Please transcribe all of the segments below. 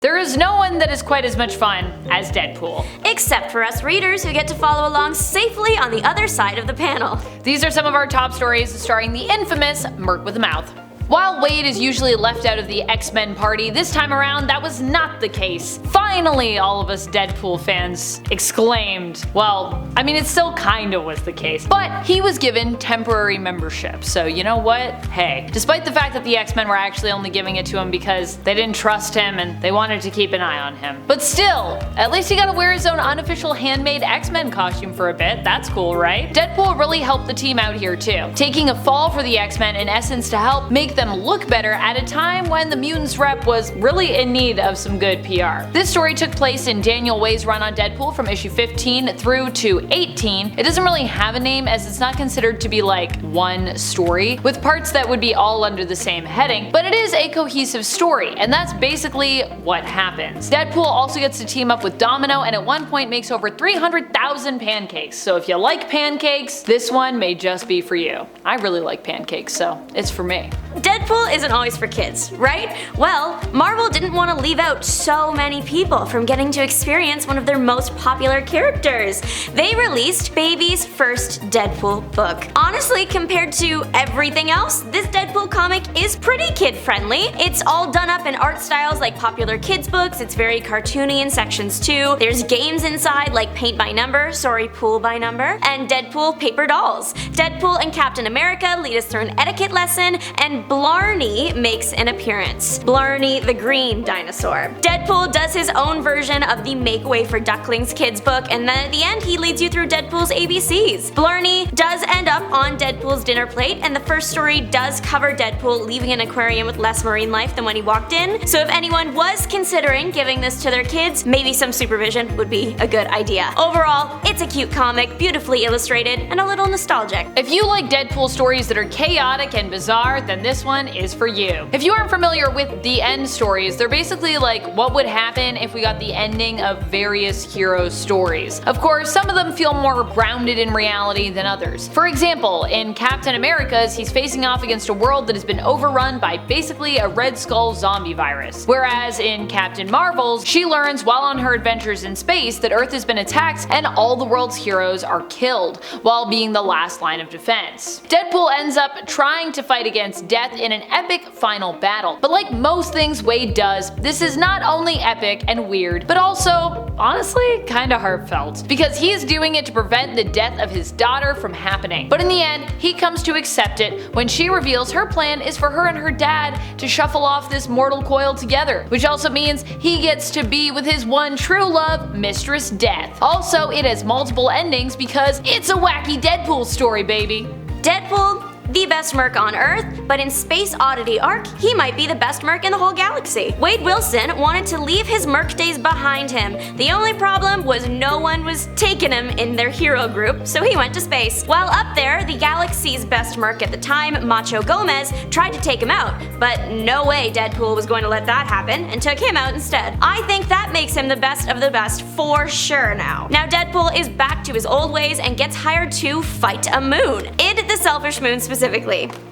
There is no one that is quite as much fun as Deadpool. Except for us readers who get to follow along safely on the other side of the panel. These are some of our top stories starring the infamous Merc with a Mouth. While Wade is usually left out of the X-Men party, this time around that was not the case. Finally, all of us Deadpool fans exclaimed. Well, I mean, it still kinda was the case, but he was given temporary membership, so you know what? Hey, despite the fact that the X-Men were actually only giving it to him because they didn't trust him and they wanted to keep an eye on him. But still, at least he got to wear his own unofficial handmade X-Men costume for a bit. That's cool, right? Deadpool really helped the team out here too, taking a fall for the X-Men in essence to help make them look better at a time when the Mutants rep was really in need of some good PR. This story took place in Daniel Way's run on Deadpool from issue 15 through to 18. It doesn't really have a name as it's not considered to be like one story, with parts that would be all under the same heading, but it is a cohesive story, and that's basically what happens. Deadpool also gets to team up with Domino and at one point makes over 300,000 pancakes, so if you like pancakes, this one may just be for you. I really like pancakes, so it's for me. Deadpool isn't always for kids, right? Well, Marvel didn't want to leave out so many people from getting to experience one of their most popular characters. They released Baby's first Deadpool book. Honestly, compared to everything else, this Deadpool comic is pretty kid-friendly. It's all done up in art styles like popular kids books, it's very cartoony in sections too. There's games inside like Paint by Number, Pool by Number, and Deadpool paper dolls. Deadpool and Captain America lead us through an etiquette lesson, and Blarney makes an appearance. Blarney the green dinosaur. Deadpool does his own version of the Make Way for Ducklings kids book, and then at the end he leads you through Deadpool's ABCs. Blarney does end up on Deadpool's dinner plate, and the first story does cover Deadpool leaving an aquarium with less marine life than when he walked in, so if anyone was considering giving this to their kids, maybe some supervision would be a good idea. Overall, it's a cute comic, beautifully illustrated, and a little nostalgic. If you like Deadpool stories that are chaotic and bizarre, then this one is for you. If you aren't familiar with the end stories, they're basically like what would happen if we got the ending of various heroes' stories. Of course, some of them feel more grounded in reality than others. For example, in Captain America's, he's facing off against a world that has been overrun by basically a Red Skull zombie virus. Whereas in Captain Marvel's, she learns while on her adventures in space that Earth has been attacked and all the world's heroes are killed, while being the last line of defense. Deadpool ends up trying to fight against death in an epic final battle, but like most things Wade does, this is not only epic and weird, but also, honestly, kinda heartfelt, because he is doing it to prevent the death of his daughter from happening. But in the end, he comes to accept it when she reveals her plan is for her and her dad to shuffle off this mortal coil together, which also means he gets to be with his one true love, Mistress Death. Also, it has multiple endings because it's a wacky Deadpool story, baby. Deadpool, the best Merc on Earth, but in Space Oddity Arc, he might be the best Merc in the whole galaxy. Wade Wilson wanted to leave his Merc days behind him. The only problem was no one was taking him in their hero group, so he went to space. While up there, the galaxy's best Merc at the time, Macho Gomez, tried to take him out, but no way Deadpool was going to let that happen and took him out instead. I think that makes him the best of the best for sure now. Now Deadpool is back to his old ways and gets hired to fight a moon. Id the Selfish Moon specifically.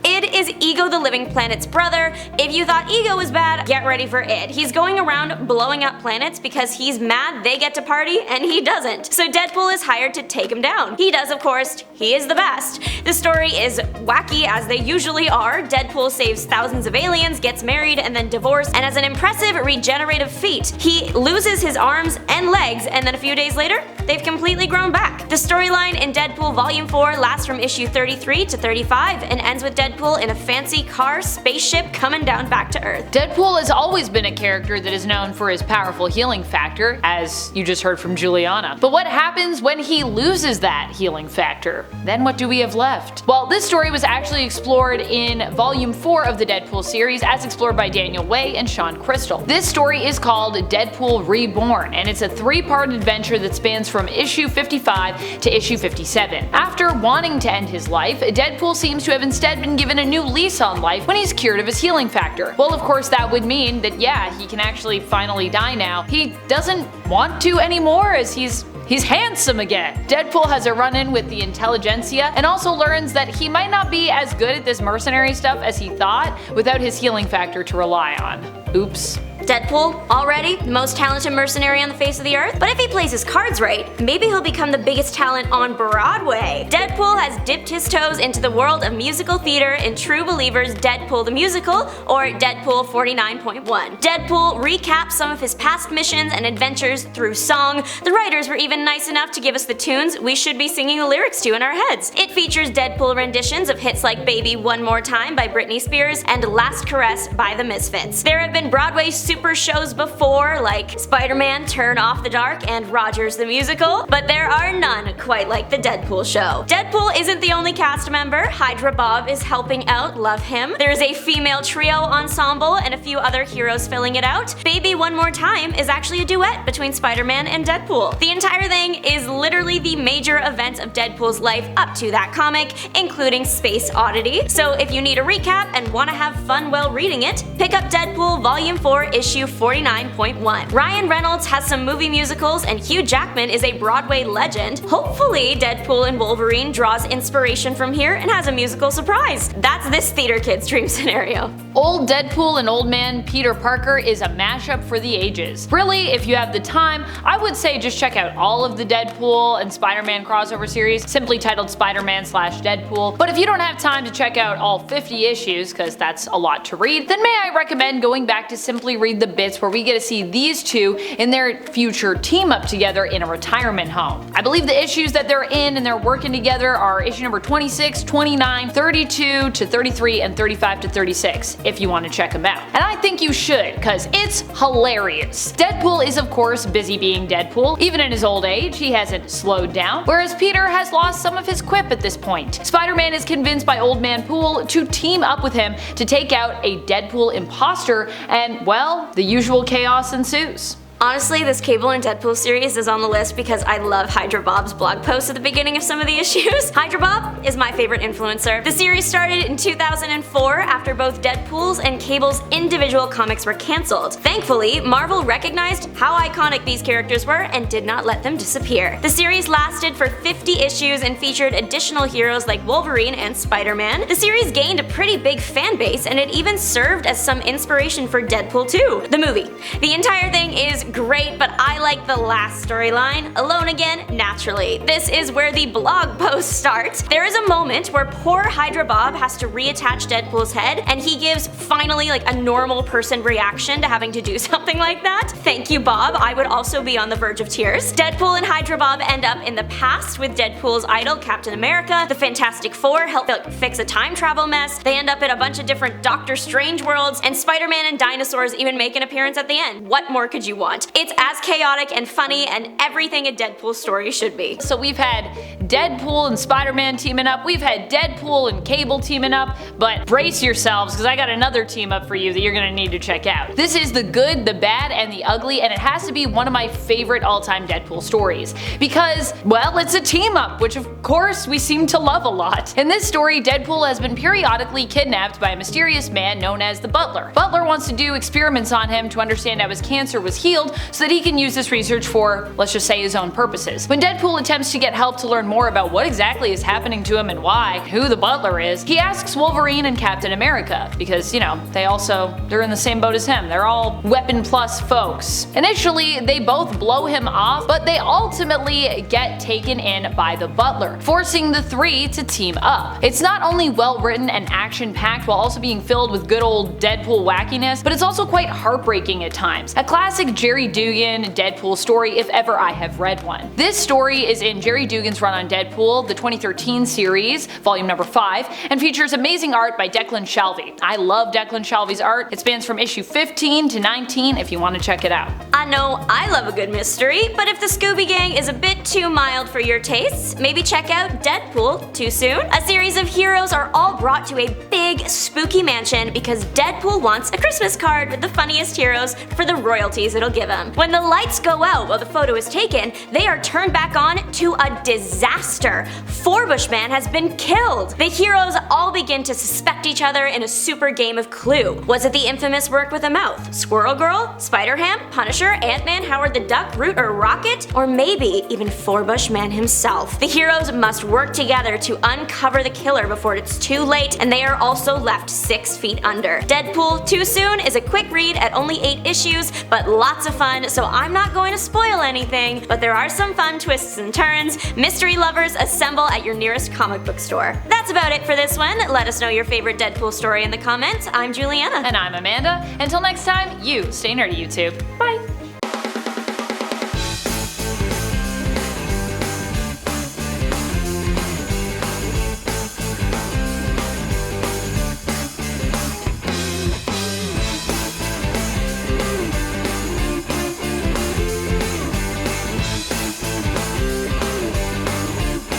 Id is Ego the Living Planet's brother. If you thought Ego was bad, get ready for Id. He's going around blowing up planets because he's mad they get to party and he doesn't. So Deadpool is hired to take him down. He does, of course. He is the best. The story is wacky as they usually are. Deadpool saves thousands of aliens, gets married and then divorced, and as an impressive regenerative feat, he loses his arms and legs, and then a few days later, they've completely grown back. The storyline in Deadpool Volume 4 lasts from issue 33 to 35 and ends with Deadpool in a fancy car spaceship coming down back to Earth. Deadpool has always been a character that is known for his powerful healing factor, as you just heard from Juliana. But what happens when he loses that healing factor? Then what do we have left? Well, this story was actually explored in Volume 4 of the Deadpool series, as explored by Daniel Way and Sean Crystal. This story is called Deadpool Reborn, and it's a 3-part adventure that spans from issue 55 to issue 57. After wanting to end his life, Deadpool seems to have instead been given a new lease on life when he's cured of his healing factor. Well, of course that would mean that yeah, he can actually finally die now. He doesn't want to anymore as he's handsome again. Deadpool has a run-in with the intelligentsia and also learns that he might not be as good at this mercenary stuff as he thought without his healing factor to rely on. Oops. Deadpool, already the most talented mercenary on the face of the earth, but if he plays his cards right, maybe he'll become the biggest talent on Broadway. Deadpool has dipped his toes into the world of musical theater in True Believers' Deadpool the Musical, or Deadpool 49.1. Deadpool recaps some of his past missions and adventures through song. The writers were even nice enough to give us the tunes we should be singing the lyrics to in our heads. It features Deadpool renditions of hits like Baby One More Time by Britney Spears and Last Caress by the Misfits. There have been Broadway super shows before, like Spider-Man Turn Off the Dark and Rogers the Musical, but there are none quite like the Deadpool show. Deadpool isn't the only cast member. Hydra Bob is helping out, love him. There's a female trio ensemble and a few other heroes filling it out. Baby One More Time is actually a duet between Spider-Man and Deadpool. The entire thing is literally the major event of Deadpool's life up to that comic, including Space Oddity. So if you need a recap and want to have fun while reading it, pick up Deadpool Volume 4 Issue 49.1. Ryan Reynolds has some movie musicals and Hugh Jackman is a Broadway legend. Hopefully Deadpool and Wolverine draws inspiration from here and has a musical surprise. That's this theater kid's dream scenario. Old Deadpool and Old Man Peter Parker is a mashup for the ages. Really, if you have the time, I would say just check out all of the Deadpool and Spider-Man crossover series, simply titled Spider-Man/Deadpool. But if you don't have time to check out all 50 issues, because that's a lot to read, then may I recommend going back to simply read the bits where we get to see these two in their future team up together in a retirement home. I believe the issues that they're in and they're working together are issue number 26, 29, 32 to 33, and 35 to 36, if you want to check them out. And I think you should, because it's hilarious. Deadpool is of course busy being Deadpool. Even in his old age, he hasn't slowed down, whereas Peter has lost some of his quip at this point. Spider-Man is convinced by Old Man Pool to team up with him to take out a Deadpool imposter, and well, the usual chaos ensues. Honestly, this Cable and Deadpool series is on the list because I love Hydra Bob's blog posts at the beginning of some of the issues. Hydra Bob is my favorite influencer. The series started in 2004 after both Deadpool's and Cable's individual comics were cancelled. Thankfully, Marvel recognized how iconic these characters were and did not let them disappear. The series lasted for 50 issues and featured additional heroes like Wolverine and Spider-Man. The series gained a pretty big fan base and it even served as some inspiration for Deadpool 2, the movie. The entire thing is great, but I like the last storyline, Alone Again, naturally. This is where the blog post starts. There is a moment where poor Hydra Bob has to reattach Deadpool's head, and he gives finally like a normal person reaction to having to do something like that. Thank you, Bob. I would also be on the verge of tears. Deadpool and Hydra Bob end up in the past with Deadpool's idol, Captain America. The Fantastic Four help fix a time travel mess. They end up in a bunch of different Doctor Strange worlds, and Spider-Man and dinosaurs even make an appearance at the end. What more could you want? It's as chaotic and funny and everything a Deadpool story should be. So we've had Deadpool and Spider-Man teaming up, we've had Deadpool and Cable teaming up, but brace yourselves because I got another team up for you that you're gonna need to check out. This is the good, the bad, and the ugly, and it has to be one of my favorite all-time Deadpool stories because, well, it's a team up, which of course we seem to love a lot. In this story, Deadpool has been periodically kidnapped by a mysterious man known as the Butler. Butler wants to do experiments on him to understand how his cancer was healed so that he can use this research for, let's just say, his own purposes. When Deadpool attempts to get help to learn more about what exactly is happening to him and why, who the Butler is, he asks Wolverine and Captain America, because, you know, they're in the same boat as him. They're all weapon plus folks. Initially, they both blow him off, but they ultimately get taken in by the Butler, forcing the three to team up. It's not only well written and action packed while also being filled with good old Deadpool wackiness, but it's also quite heartbreaking at times. A classic Jerry Dugan Deadpool story if ever I have read one. This story is in Jerry Dugan's run on Deadpool, the 2013 series, volume number 5, and features amazing art by Declan Shalvey. I love Declan Shalvey's art. It spans from issue 15 to 19 if you want to check it out. I know I love a good mystery, but if the Scooby Gang is a bit too mild for your tastes, maybe check out Deadpool Too Soon. A series of heroes are all brought to a big spooky mansion because Deadpool wants a Christmas card with the funniest heroes for the royalties it'll give of them. When the lights go out while the photo is taken, they are turned back on to a disaster. Forbushman has been killed. The heroes all begin to suspect each other in a super game of Clue. Was it the infamous Merc with a mouth? Squirrel Girl? Spider-Ham? Punisher? Ant-Man? Howard the Duck? Groot? Or Rocket? Or maybe even Forbushman himself? The heroes must work together to uncover the killer before it's too late, and they are also left 6 feet under. Deadpool Too Soon is a quick read at only 8 issues, but lots of fun, so I'm not going to spoil anything, but there are some fun twists and turns. Mystery lovers, assemble at your nearest comic book store. That's about it for this one. Let us know your favorite Deadpool story in the comments. I'm Juliana. And I'm Amanda. Until next time, you stay nerdy, YouTube. Bye!